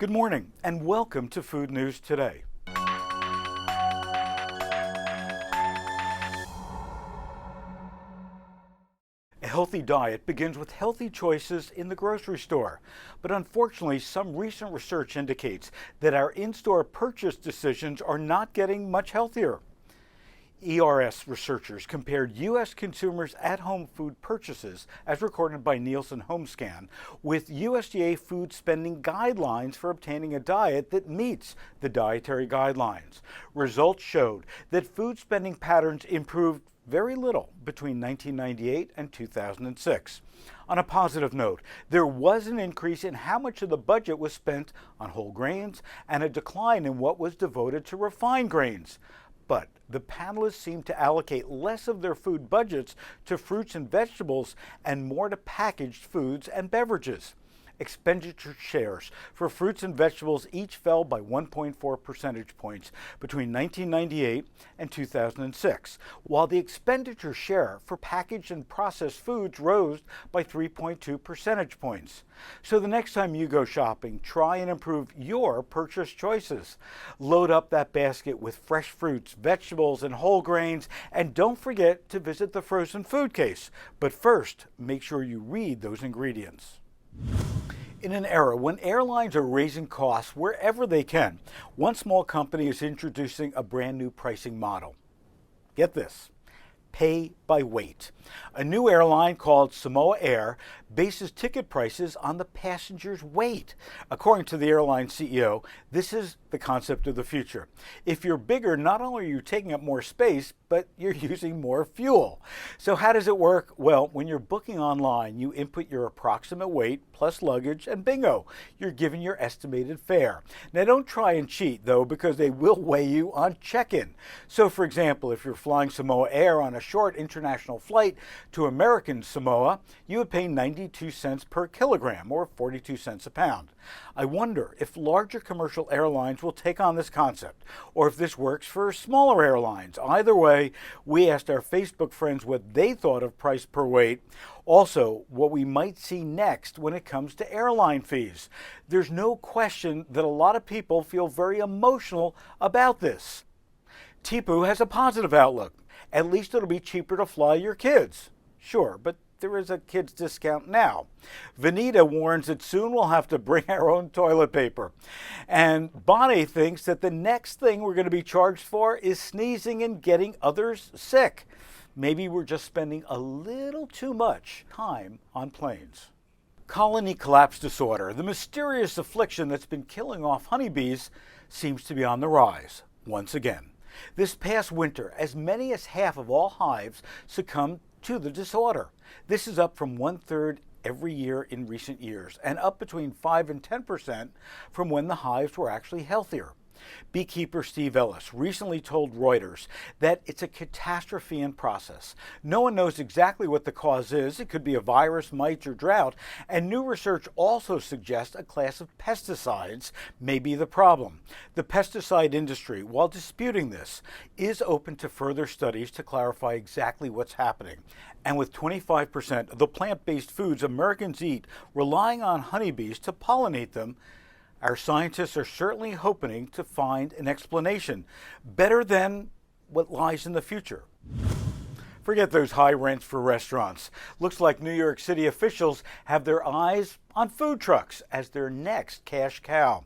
Good morning and welcome to Food News Today. A healthy diet begins with healthy choices in the grocery store. But unfortunately, some recent research indicates that our in-store purchase decisions are not getting much healthier. ERS researchers compared U.S. consumers' at-home food purchases, as recorded by Nielsen HomeScan, with USDA food spending guidelines for obtaining a diet that meets the dietary guidelines. Results showed that food spending patterns improved very little between 1998 and 2006. On a positive note, there was an increase in how much of the budget was spent on whole grains and a decline in what was devoted to refined grains. But the panelists seem to allocate less of their food budgets to fruits and vegetables and more to packaged foods and beverages. Expenditure shares for fruits and vegetables each fell by 1.4 percentage points between 1998 and 2006, while the expenditure share for packaged and processed foods rose by 3.2 percentage points. So the next time you go shopping, try and improve your purchase choices. Load up that basket with fresh fruits, vegetables, and whole grains, and don't forget to visit the frozen food case. But first, make sure you read those ingredients. In an era when airlines are raising costs wherever they can, one small company is introducing a brand new pricing model. Get this: pay by weight. A new airline called Samoa Air bases ticket prices on the passenger's weight. According to the airline CEO, this is the concept of the future. If you're bigger, not only are you taking up more space, but you're using more fuel. So how does it work? Well, when you're booking online, you input your approximate weight plus luggage, and bingo, you're given your estimated fare. Now don't try and cheat though, because they will weigh you on check-in. So for example, if you're flying Samoa Air on a short international flight to American Samoa, you would pay 92 cents per kilogram, or 42 cents a pound. I wonder if larger commercial airlines will take on this concept, or if this works for smaller airlines. Either way, we asked our Facebook friends what they thought of price per weight. Also, what we might see next when it comes to airline fees. There's no question that a lot of people feel very emotional about this. Tipu has a positive outlook. At least it'll be cheaper to fly your kids. Sure, but there is a kids discount now. Vanita warns that soon we'll have to bring our own toilet paper. And Bonnie thinks that the next thing we're going to be charged for is sneezing and getting others sick. Maybe we're just spending a little too much time on planes. Colony collapse disorder, the mysterious affliction that's been killing off honeybees, seems to be on the rise once again. This past winter, as many as half of all hives succumbed to the disorder. This is up from 1/3 every year in recent years, and up between 5 and 10% from when the hives were actually healthier. Beekeeper Steve Ellis recently told Reuters that it's a catastrophe in process. No one knows exactly what the cause is. It could be a virus, mites, or drought. And new research also suggests a class of pesticides may be the problem. The pesticide industry, while disputing this, is open to further studies to clarify exactly what's happening. And with 25% of the plant-based foods Americans eat relying on honeybees to pollinate them, our scientists are certainly hoping to find an explanation better than what lies in the future. Forget those high rents for restaurants. Looks like New York City officials have their eyes on food trucks as their next cash cow.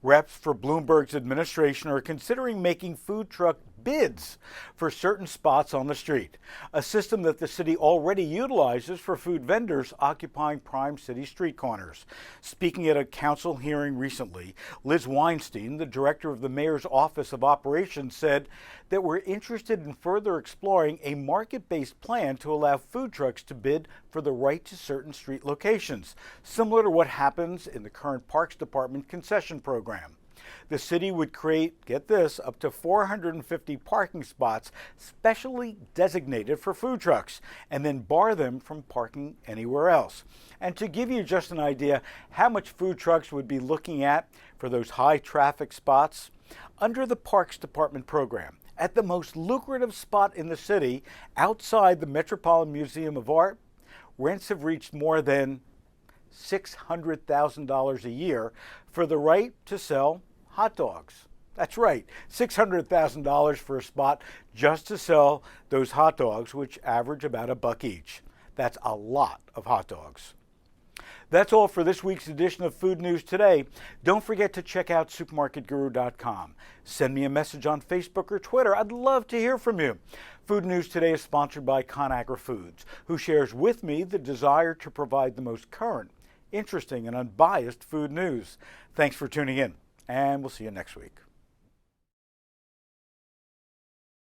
Reps for Bloomberg's administration are considering making food truck bids for certain spots on the street, a system that the city already utilizes for food vendors occupying prime city street corners. Speaking at a council hearing recently, Liz Weinstein, the director of the mayor's office of operations, said that we're interested in further exploring a market-based plan to allow food trucks to bid for the right to certain street locations, similar to what happens in the current Parks Department concession program. The city would create, get this, up to 450 parking spots specially designated for food trucks, and then bar them from parking anywhere else. And to give you just an idea how much food trucks would be looking at for those high traffic spots, under the Parks Department program, at the most lucrative spot in the city, outside the Metropolitan Museum of Art, rents have reached more than $600,000 a year for the right to sell hot dogs. That's right, $600,000 for a spot just to sell those hot dogs, which average about $1 each. That's a lot of hot dogs. That's all for this week's edition of Food News Today. Don't forget to check out supermarketguru.com. Send me a message on Facebook or Twitter. I'd love to hear from you. Food News Today is sponsored by ConAgra Foods, who shares with me the desire to provide the most current, interesting, and unbiased food news. Thanks for tuning in, and we'll see you next week.